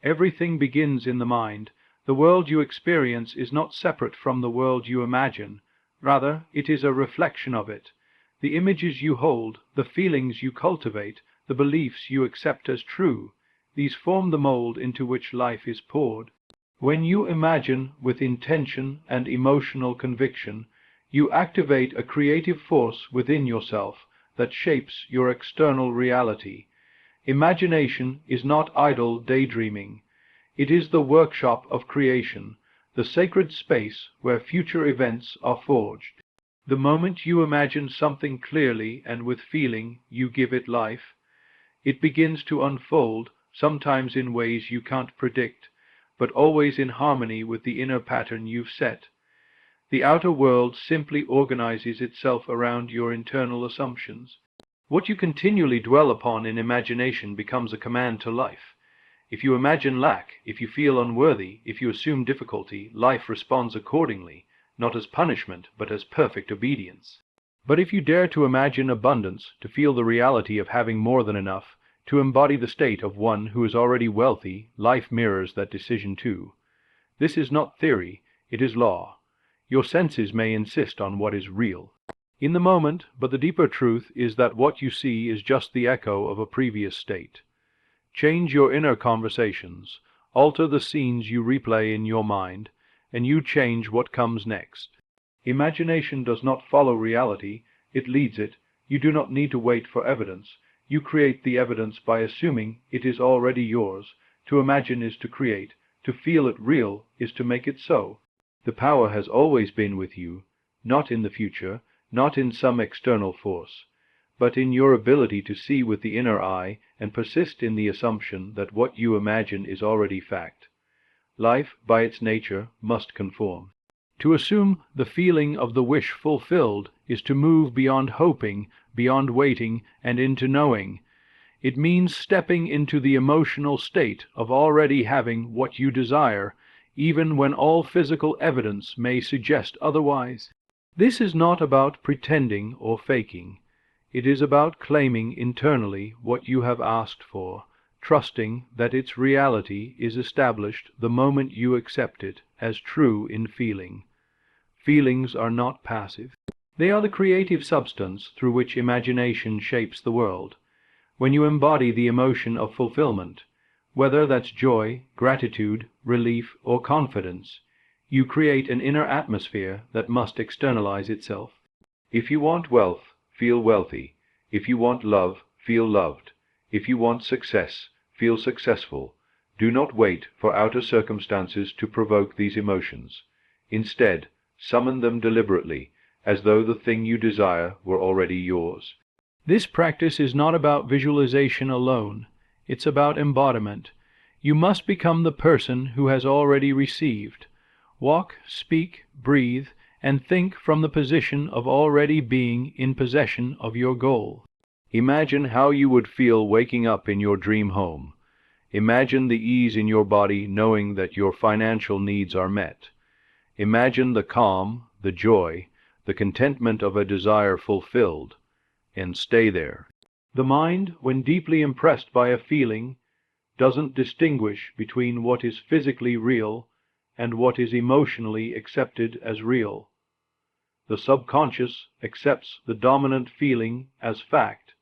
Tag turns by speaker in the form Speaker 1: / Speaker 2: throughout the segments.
Speaker 1: Everything begins in the mind. The world you experience is not separate from the world you imagine. Rather, it is a reflection of it. The images you hold, the feelings you cultivate, the beliefs you accept as true, these form the mold into which life is poured. When you imagine with intention and emotional conviction, you activate a creative force within yourself that shapes your external reality. Imagination is not idle daydreaming. It is the workshop of creation, the sacred space where future events are forged. The moment you imagine something clearly and with feeling, you give it life. It begins to unfold, sometimes in ways you can't predict, but always in harmony with the inner pattern you've set. The outer world simply organizes itself around your internal assumptions. What you continually dwell upon in imagination becomes a command to life. If you imagine lack, if you feel unworthy, if you assume difficulty, life responds accordingly, not as punishment, but as perfect obedience. But if you dare to imagine abundance, to feel the reality of having more than enough, to embody the state of one who is already wealthy, life mirrors that decision too. This is not theory, it is law. Your senses may insist on what is real in the moment, but the deeper truth is that what you see is just the echo of a previous state. Change your inner conversations, alter the scenes you replay in your mind, and you change what comes next. Imagination does not follow reality, it leads it. You do not need to wait for evidence. You create the evidence by assuming it is already yours. To imagine is to create. To feel it real is to make it so. The power has always been with you, not in the future, not in some external force, but in your ability to see with the inner eye and persist in the assumption that what you imagine is already fact. Life, by its nature, must conform. To assume the feeling of the wish fulfilled is to move beyond hoping, beyond waiting, and into knowing. It means stepping into the emotional state of already having what you desire, even when all physical evidence may suggest otherwise. This is not about pretending or faking. It is about claiming internally what you have asked for, trusting that its reality is established the moment you accept it as true in feeling. Feelings are not passive. They are the creative substance through which imagination shapes the world. When you embody the emotion of fulfillment, whether that's joy, gratitude, relief, or confidence, you create an inner atmosphere that must externalize itself. If you want wealth, feel wealthy. If you want love, feel loved. If you want success, feel successful. Do not wait for outer circumstances to provoke these emotions. Instead, summon them deliberately, as though the thing you desire were already yours. This practice is not about visualization alone. It's about embodiment. You must become the person who has already received. Walk, speak, breathe, and think from the position of already being in possession of your goal. Imagine how you would feel waking up in your dream home. Imagine the ease in your body knowing that your financial needs are met. Imagine the calm, the joy, the contentment of a desire fulfilled, and stay there. The mind, when deeply impressed by a feeling, doesn't distinguish between what is physically real and what is emotionally accepted as real. The subconscious accepts the dominant feeling as fact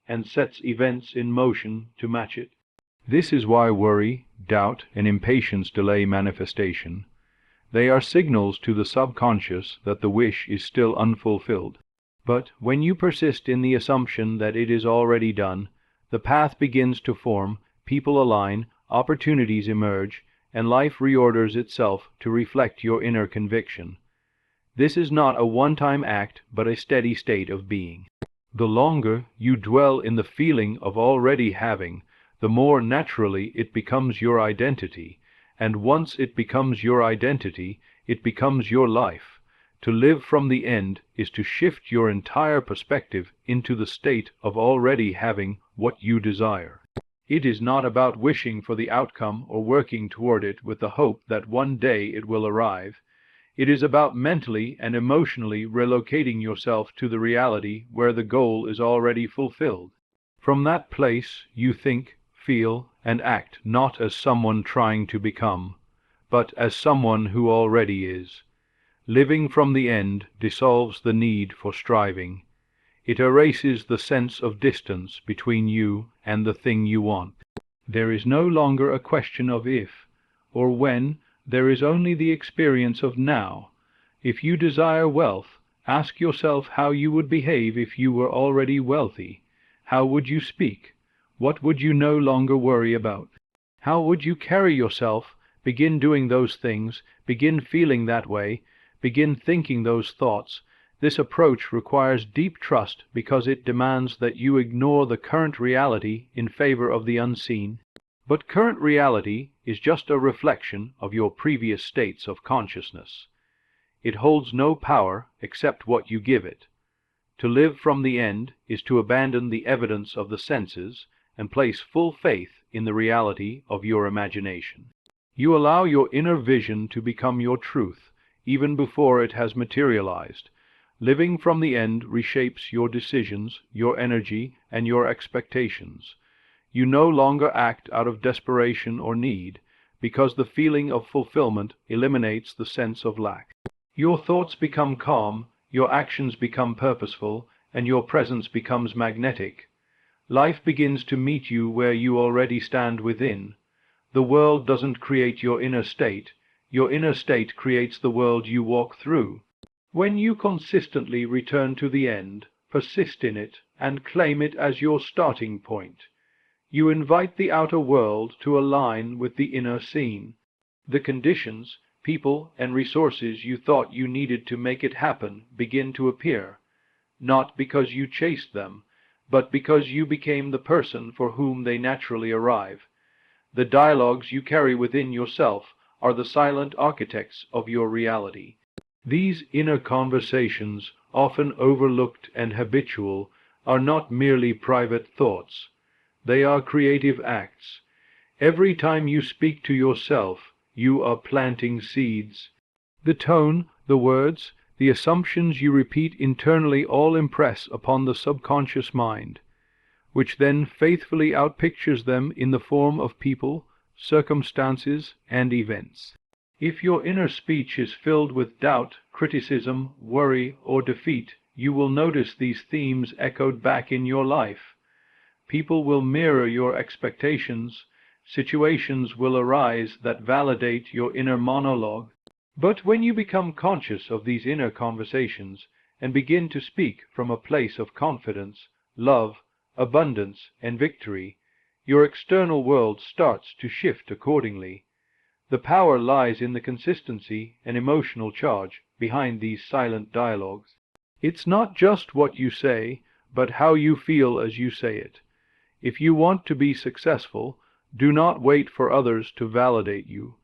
Speaker 1: and sets events in motion to match it. This is why worry, doubt, and impatience delay manifestation. They are signals to the subconscious that the wish is still unfulfilled. But when you persist in the assumption that it is already done, the path begins to form, people align, opportunities emerge, and life reorders itself to reflect your inner conviction. This is not a one-time act, but a steady state of being. The longer you dwell in the feeling of already having, the more naturally it becomes your identity, and once it becomes your identity, it becomes your life. To live from the end is to shift your entire perspective into the state of already having what you desire. It is not about wishing for the outcome or working toward it with the hope that one day it will arrive. It is about mentally and emotionally relocating yourself to the reality where the goal is already fulfilled. From that place, you think, feel, and act not as someone trying to become, but as someone who already is. Living from the end dissolves the need for striving. It erases the sense of distance between you and the thing you want. There is no longer a question of if or when, there is only the experience of now. If you desire wealth, ask yourself how you would behave if you were already wealthy. How would you speak? What would you no longer worry about? How would you carry yourself? Begin doing those things, begin feeling that way, begin thinking those thoughts. This approach requires deep trust because it demands that you ignore the current reality in favor of the unseen. But current reality is just a reflection of your previous states of consciousness. It holds no power except what you give it. To live from the end is to abandon the evidence of the senses and place full faith in the reality of your imagination. You allow your inner vision to become your truth, even before it has materialized. Living from the end reshapes your decisions, your energy, and your expectations. You no longer act out of desperation or need, because the feeling of fulfillment eliminates the sense of lack. Your thoughts become calm, your actions become purposeful, and your presence becomes magnetic. Life begins to meet you where you already stand within. The world doesn't create your inner state creates the world you walk through. When you consistently return to the end, persist in it, and claim it as your starting point, you invite the outer world to align with the inner scene. The conditions, people, and resources you thought you needed to make it happen begin to appear, not because you chased them, but because you became the person for whom they naturally arrive. The dialogues you carry within yourself are the silent architects of your reality. These inner conversations, often overlooked and habitual, are not merely private thoughts. They are creative acts. Every time you speak to yourself, you are planting seeds. The tone, the words, the assumptions you repeat internally all impress upon the subconscious mind, which then faithfully outpictures them in the form of people, circumstances, and events. If your inner speech is filled with doubt, criticism, worry, or defeat, you will notice these themes echoed back in your life. People will mirror your expectations. Situations will arise that validate your inner monologue. But when you become conscious of these inner conversations and begin to speak from a place of confidence, love, abundance, and victory, your external world starts to shift accordingly. The power lies in the consistency and emotional charge behind these silent dialogues. It's not just what you say, but how you feel as you say it. If you want to be successful, do not wait for others to validate you.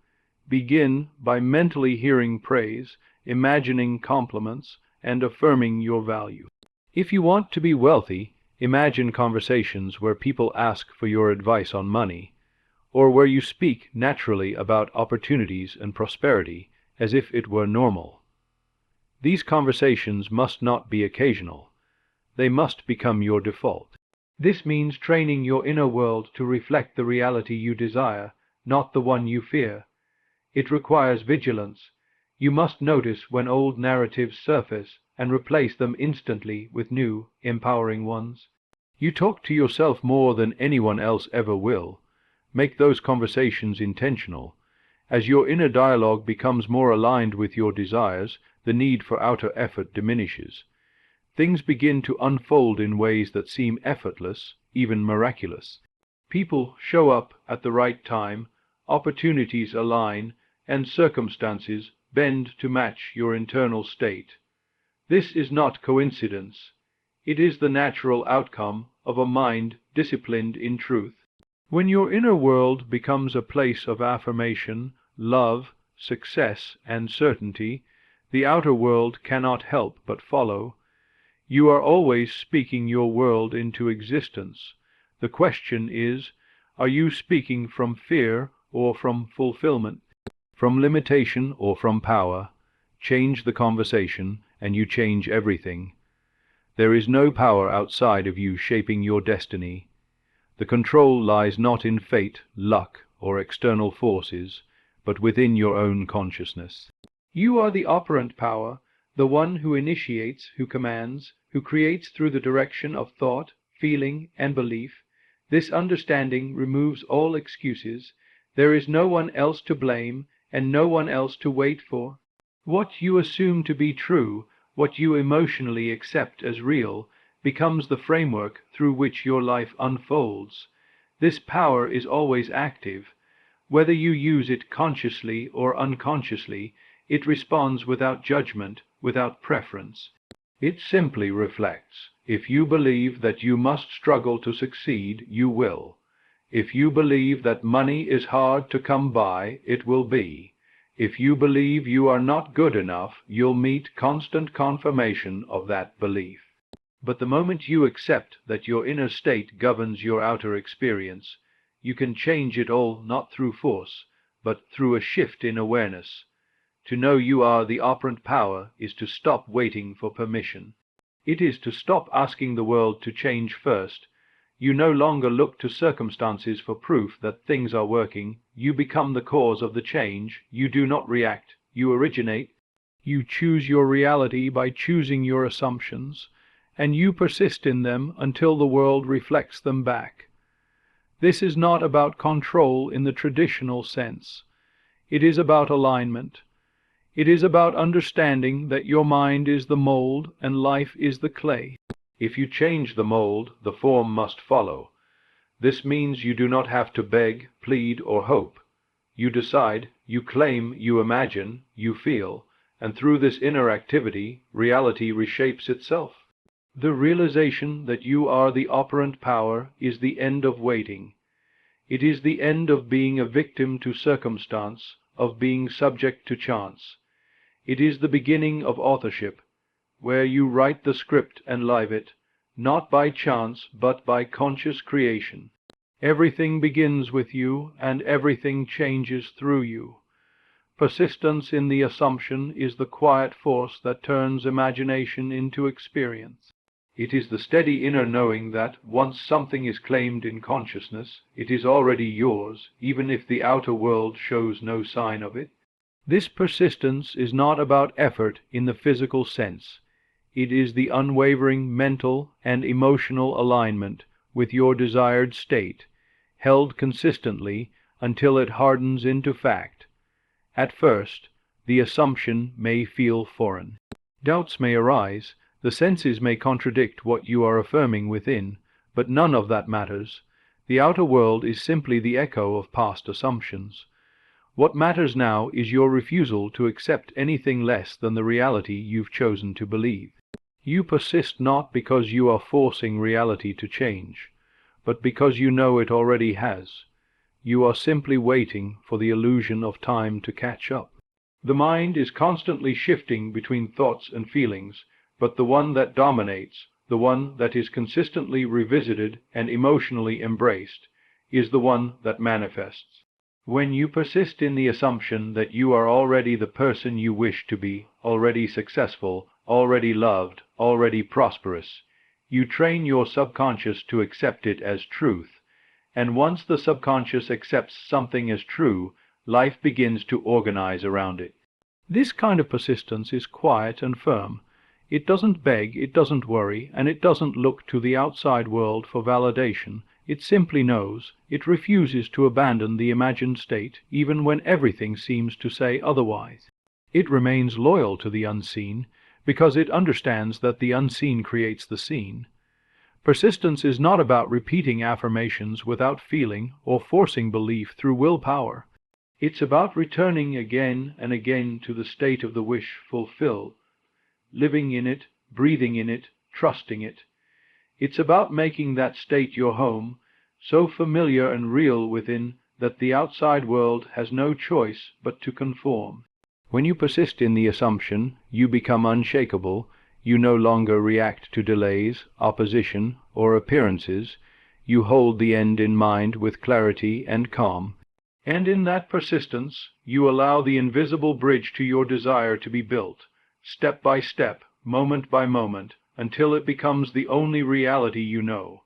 Speaker 1: Begin by mentally hearing praise, imagining compliments, and affirming your value. If you want to be wealthy, imagine conversations where people ask for your advice on money, or where you speak naturally about opportunities and prosperity as if it were normal. These conversations must not be occasional. They must become your default. This means training your inner world to reflect the reality you desire, not the one you fear. It requires vigilance. You must notice when old narratives surface and replace them instantly with new, empowering ones. You talk to yourself more than anyone else ever will. Make those conversations intentional. As your inner dialogue becomes more aligned with your desires, the need for outer effort diminishes. Things begin to unfold in ways that seem effortless, even miraculous. People show up at the right time, opportunities align, and circumstances bend to match your internal state. This is not coincidence. It is the natural outcome of a mind disciplined in truth. When your inner world becomes a place of affirmation, love, success, and certainty, the outer world cannot help but follow. You are always speaking your world into existence. The question is, are you speaking from fear or from fulfillment? From limitation or from power? Change the conversation, and you change everything. There is no power outside of you shaping your destiny. The control lies not in fate, luck, or external forces, but within your own consciousness. You are the operant power, the one who initiates, who commands, who creates through the direction of thought, feeling, and belief. This understanding removes all excuses. There is no one else to blame, and no one else to wait for. What you assume to be true, what you emotionally accept as real, becomes the framework through which your life unfolds. This power is always active. Whether you use it consciously or unconsciously, it responds without judgment, without preference. It simply reflects. If you believe that you must struggle to succeed, you will. If you believe that money is hard to come by, it will be. If you believe you are not good enough, you'll meet constant confirmation of that belief. But the moment you accept that your inner state governs your outer experience, you can change it all not through force, but through a shift in awareness. To know you are the operant power is to stop waiting for permission. It is to stop asking the world to change first. You no longer look to circumstances for proof that things are working. You become the cause of the change. You do not react. You originate. You choose your reality by choosing your assumptions, and you persist in them until the world reflects them back. This is not about control in the traditional sense. It is about alignment. It is about understanding that your mind is the mold and life is the clay. If you change the mold, the form must follow. This means you do not have to beg, plead, or hope. You decide, you claim, you imagine, you feel, and through this inner activity, reality reshapes itself. The realization that you are the operant power is the end of waiting. It is the end of being a victim to circumstance, of being subject to chance. It is the beginning of authorship, where you write the script and live it, not by chance but by conscious creation. Everything begins with you, and everything changes through you. Persistence in the assumption is the quiet force that turns imagination into experience. It is the steady inner knowing that, once something is claimed in consciousness, it is already yours, even if the outer world shows no sign of it. This persistence is not about effort in the physical sense. It is the unwavering mental and emotional alignment with your desired state, held consistently until it hardens into fact. At first, the assumption may feel foreign. Doubts may arise. The senses may contradict what you are affirming within, but none of that matters. The outer world is simply the echo of past assumptions. What matters now is your refusal to accept anything less than the reality you've chosen to believe. You persist not because you are forcing reality to change, but because you know it already has. You are simply waiting for the illusion of time to catch up. The mind is constantly shifting between thoughts and feelings, but the one that dominates, the one that is consistently revisited and emotionally embraced, is the one that manifests. When you persist in the assumption that you are already the person you wish to be, already successful, already loved, already prosperous, you train your subconscious to accept it as truth, and once the subconscious accepts something as true, life begins to organize around it. This kind of persistence is quiet and firm. It doesn't beg, it doesn't worry, and it doesn't look to the outside world for validation. It simply knows. It refuses to abandon the imagined state, even when everything seems to say otherwise. It remains loyal to the unseen, because it understands that the unseen creates the seen. Persistence is not about repeating affirmations without feeling or forcing belief through willpower. It's about returning again and again to the state of the wish fulfilled, living in it, breathing in it, trusting it. It's about making that state your home, so familiar and real within that the outside world has no choice but to conform. When you persist in the assumption, you become unshakable. You no longer react to delays, opposition, or appearances. You hold the end in mind with clarity and calm. And in that persistence, you allow the invisible bridge to your desire to be built, step by step, moment by moment, until it becomes the only reality you know.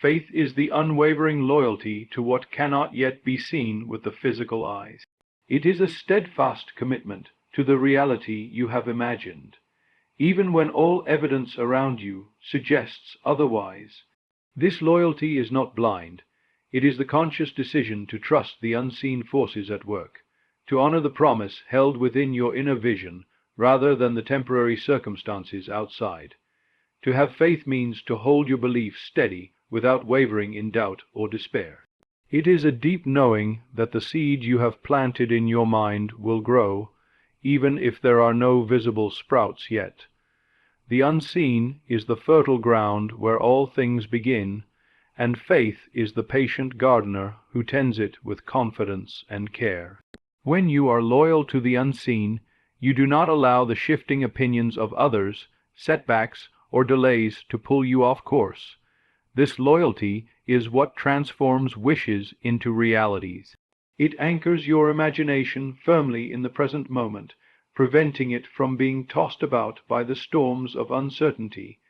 Speaker 1: Faith is the unwavering loyalty to what cannot yet be seen with the physical eyes. It is a steadfast commitment to the reality you have imagined, even when all evidence around you suggests otherwise. This loyalty is not blind. It is the conscious decision to trust the unseen forces at work, to honor the promise held within your inner vision rather than the temporary circumstances outside. To have faith means to hold your belief steady without wavering in doubt or despair. It is a deep knowing that the seed you have planted in your mind will grow, even if there are no visible sprouts yet. The unseen is the fertile ground where all things begin, and faith is the patient gardener who tends it with confidence and care. When you are loyal to the unseen, you do not allow the shifting opinions of others, setbacks, or delays to pull you off course. This loyalty is what transforms wishes into realities. It anchors your imagination firmly in the present moment, preventing it from being tossed about by the storms of uncertainty.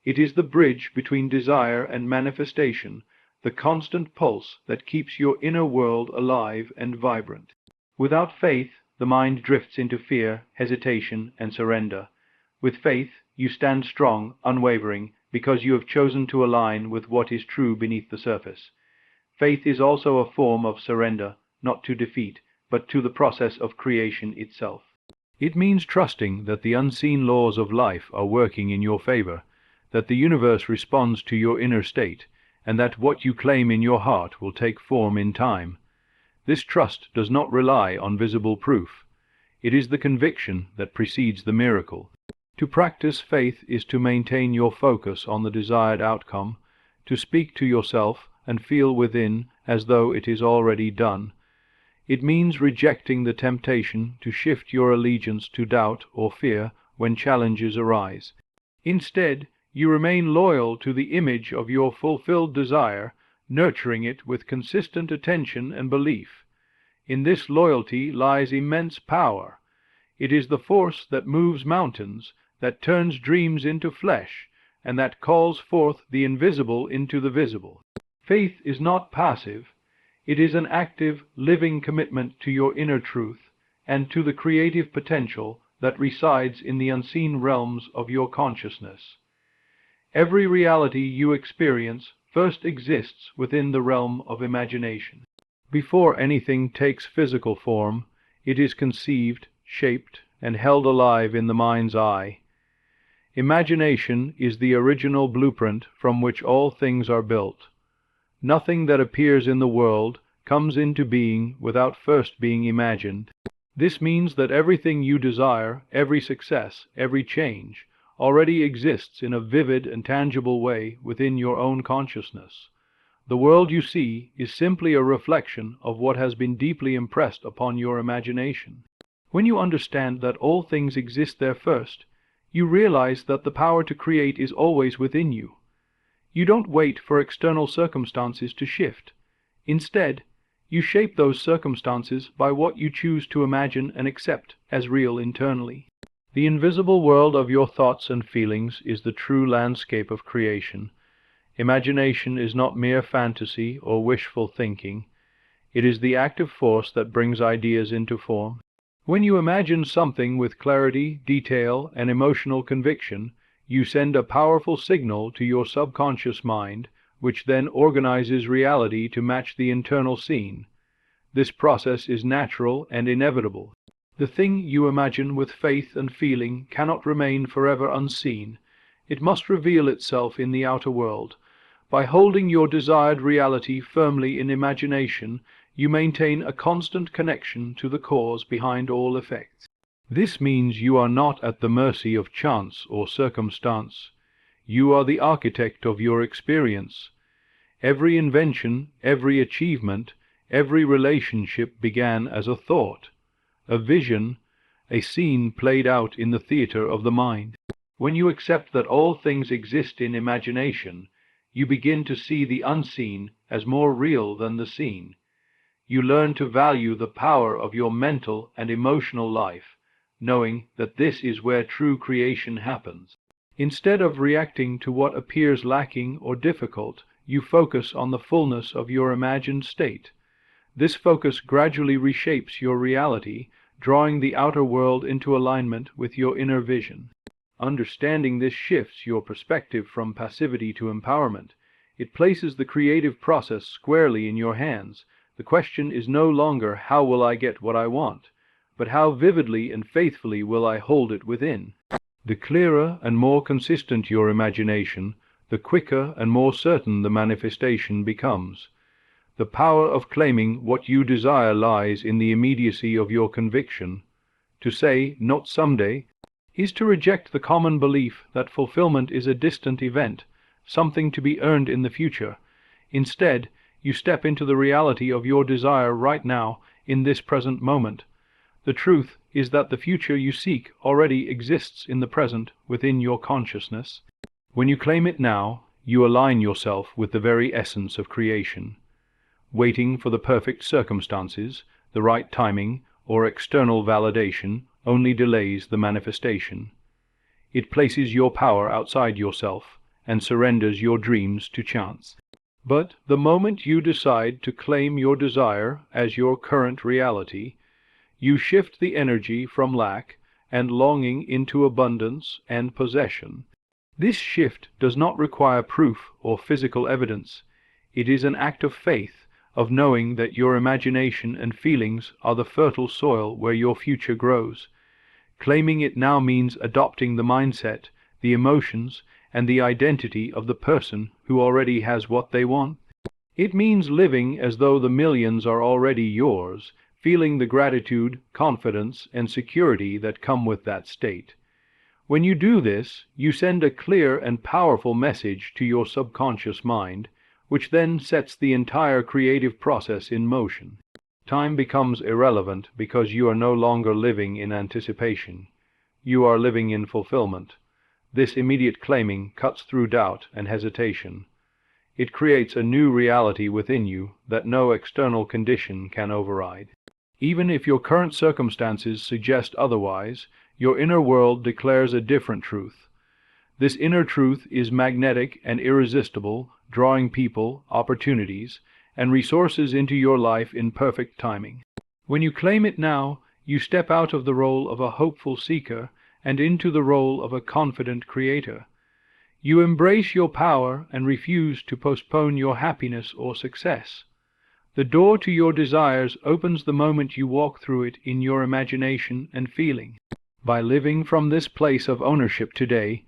Speaker 1: It is the bridge between desire and manifestation, the constant pulse that keeps your inner world alive and vibrant. Without faith, the mind drifts into fear, hesitation, and surrender. With faith, you stand strong, unwavering, because you have chosen to align with what is true beneath the surface. Faith is also a form of surrender, not to defeat, but to the process of creation itself. It means trusting that the unseen laws of life are working in your favor, that the universe responds to your inner state, and that what you claim in your heart will take form in time. This trust does not rely on visible proof. It is the conviction that precedes the miracle. To practice faith is to maintain your focus on the desired outcome, to speak to yourself and feel within as though it is already done. It means rejecting the temptation to shift your allegiance to doubt or fear when challenges arise. Instead, you remain loyal to the image of your fulfilled desire, nurturing it with consistent attention and belief. In this loyalty lies immense power. It is the force that moves mountains, that turns dreams into flesh, and that calls forth the invisible into the visible. Faith is not passive. It is an active, living commitment to your inner truth and to the creative potential that resides in the unseen realms of your consciousness. Every reality you experience first exists within the realm of imagination. Before anything takes physical form, it is conceived, shaped, and held alive in the mind's eye. Imagination is the original blueprint from which all things are built. Nothing that appears in the world comes into being without first being imagined. This means that everything you desire, every success, every change, already exists in a vivid and tangible way within your own consciousness. The world you see is simply a reflection of what has been deeply impressed upon your imagination. When you understand that all things exist there first, you realize that the power to create is always within you. You don't wait for external circumstances to shift. Instead, you shape those circumstances by what you choose to imagine and accept as real internally. The invisible world of your thoughts and feelings is the true landscape of creation. Imagination is not mere fantasy or wishful thinking. It is the active force that brings ideas into form. When you imagine something with clarity, detail, and emotional conviction, you send a powerful signal to your subconscious mind, which then organizes reality to match the internal scene. This process is natural and inevitable. The thing you imagine with faith and feeling cannot remain forever unseen. It must reveal itself in the outer world. By holding your desired reality firmly in imagination, you maintain a constant connection to the cause behind all effects. This means you are not at the mercy of chance or circumstance. You are the architect of your experience. Every invention, every achievement, every relationship began as a thought, a vision, a scene played out in the theater of the mind. When you accept that all things exist in imagination, you begin to see the unseen as more real than the seen. You learn to value the power of your mental and emotional life, knowing that this is where true creation happens. Instead of reacting to what appears lacking or difficult, you focus on the fullness of your imagined state. This focus gradually reshapes your reality, drawing the outer world into alignment with your inner vision. Understanding this shifts your perspective from passivity to empowerment. It places the creative process squarely in your hands. The question is no longer, how will I get what I want, but how vividly and faithfully will I hold it within? The clearer and more consistent your imagination, the quicker and more certain the manifestation becomes. The power of claiming what you desire lies in the immediacy of your conviction. To say, not someday, is to reject the common belief that fulfillment is a distant event, something to be earned in the future. Instead, you step into the reality of your desire right now, in this present moment. The truth is that the future you seek already exists in the present within your consciousness. When you claim it now, you align yourself with the very essence of creation. Waiting for the perfect circumstances, the right timing, or external validation only delays the manifestation. It places your power outside yourself and surrenders your dreams to chance. But the moment you decide to claim your desire as your current reality, you shift the energy from lack and longing into abundance and possession. This shift does not require proof or physical evidence. It is an act of faith, of knowing that your imagination and feelings are the fertile soil where your future grows. Claiming it now means adopting the mindset, the emotions, and the identity of the person who already has what they want. It means living as though the millions are already yours, feeling the gratitude, confidence, and security that come with that state. When you do this, you send a clear and powerful message to your subconscious mind, which then sets the entire creative process in motion. Time becomes irrelevant because you are no longer living in anticipation. You are living in fulfillment. This immediate claiming cuts through doubt and hesitation. It creates a new reality within you that no external condition can override. Even if your current circumstances suggest otherwise, your inner world declares a different truth. This inner truth is magnetic and irresistible, drawing people, opportunities, and resources into your life in perfect timing. When you claim it now, you step out of the role of a hopeful seeker and into the role of a confident creator. You embrace your power and refuse to postpone your happiness or success. The door to your desires opens the moment you walk through it in your imagination and feeling. By living from this place of ownership today,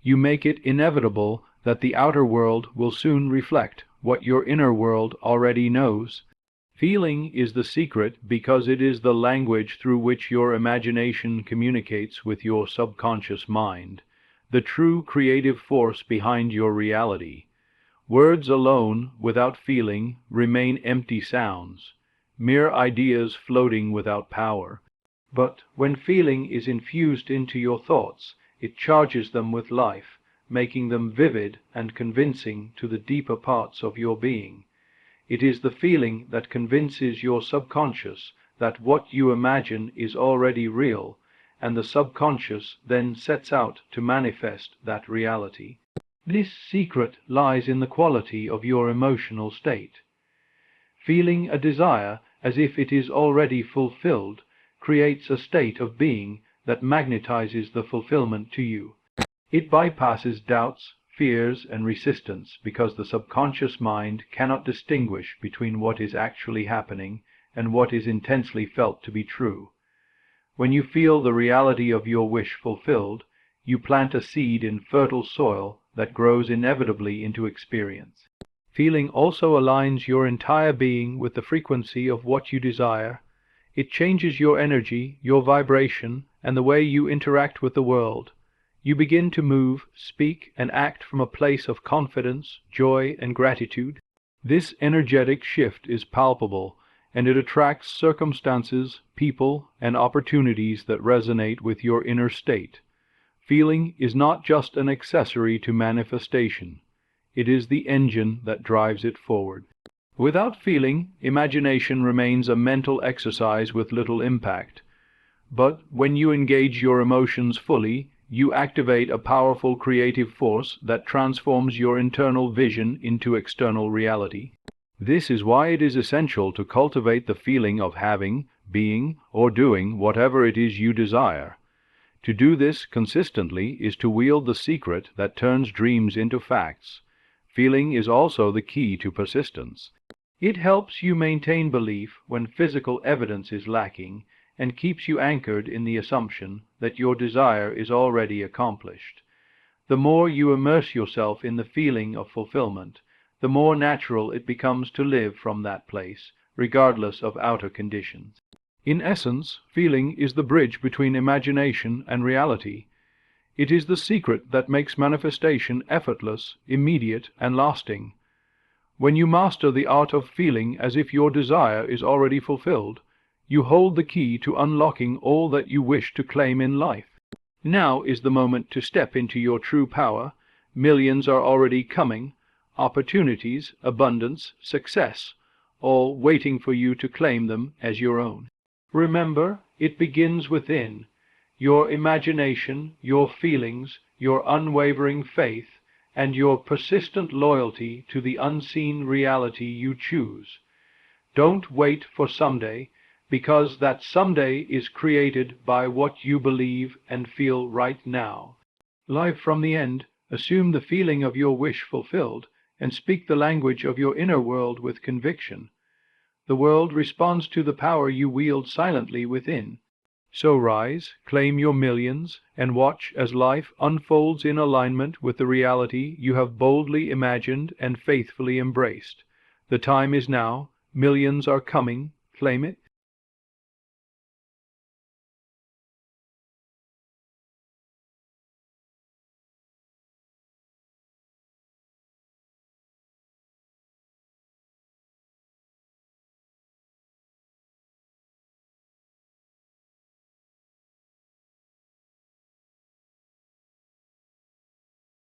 Speaker 1: you make it inevitable that the outer world will soon reflect what your inner world already knows. Feeling is the secret because it is the language through which your imagination communicates with your subconscious mind, the true creative force behind your reality. Words alone, without feeling, remain empty sounds, mere ideas floating without power. But when feeling is infused into your thoughts, it charges them with life, making them vivid and convincing to the deeper parts of your being. It is the feeling that convinces your subconscious that what you imagine is already real, and the subconscious then sets out to manifest that reality. This secret lies in the quality of your emotional state. Feeling a desire as if it is already fulfilled creates a state of being that magnetizes the fulfillment to you. It bypasses doubts, fears, and resistance because the subconscious mind cannot distinguish between what is actually happening and what is intensely felt to be true. When you feel the reality of your wish fulfilled, you plant a seed in fertile soil that grows inevitably into experience. Feeling also aligns your entire being with the frequency of what you desire. It changes your energy, your vibration, and the way you interact with the world. You begin to move, speak, and act from a place of confidence, joy, and gratitude. This energetic shift is palpable, and it attracts circumstances, people, and opportunities that resonate with your inner state. Feeling is not just an accessory to manifestation. It is the engine that drives it forward. Without feeling, imagination remains a mental exercise with little impact. But when you engage your emotions fully, you activate a powerful creative force that transforms your internal vision into external reality. This is why it is essential to cultivate the feeling of having, being, or doing whatever it is you desire. To do this consistently is to wield the secret that turns dreams into facts. Feeling is also the key to persistence. It helps you maintain belief when physical evidence is lacking, and keeps you anchored in the assumption that your desire is already accomplished. The more you immerse yourself in the feeling of fulfillment, the more natural it becomes to live from that place, regardless of outer conditions. In essence, feeling is the bridge between imagination and reality. It is the secret that makes manifestation effortless, immediate, and lasting. When you master the art of feeling as if your desire is already fulfilled, you hold the key to unlocking all that you wish to claim in life. Now is the moment to step into your true power. Millions are already coming, opportunities, abundance, success, all waiting for you to claim them as your own. Remember, it begins within. Your imagination, your feelings, your unwavering faith, and your persistent loyalty to the unseen reality you choose. Don't wait for someday, because that someday is created by what you believe and feel right now. Live from the end, assume the feeling of your wish fulfilled, and speak the language of your inner world with conviction. The world responds to the power you wield silently within. So rise, claim your millions, and watch as life unfolds in alignment with the reality you have boldly imagined and faithfully embraced. The time is now. Millions are coming. Claim it.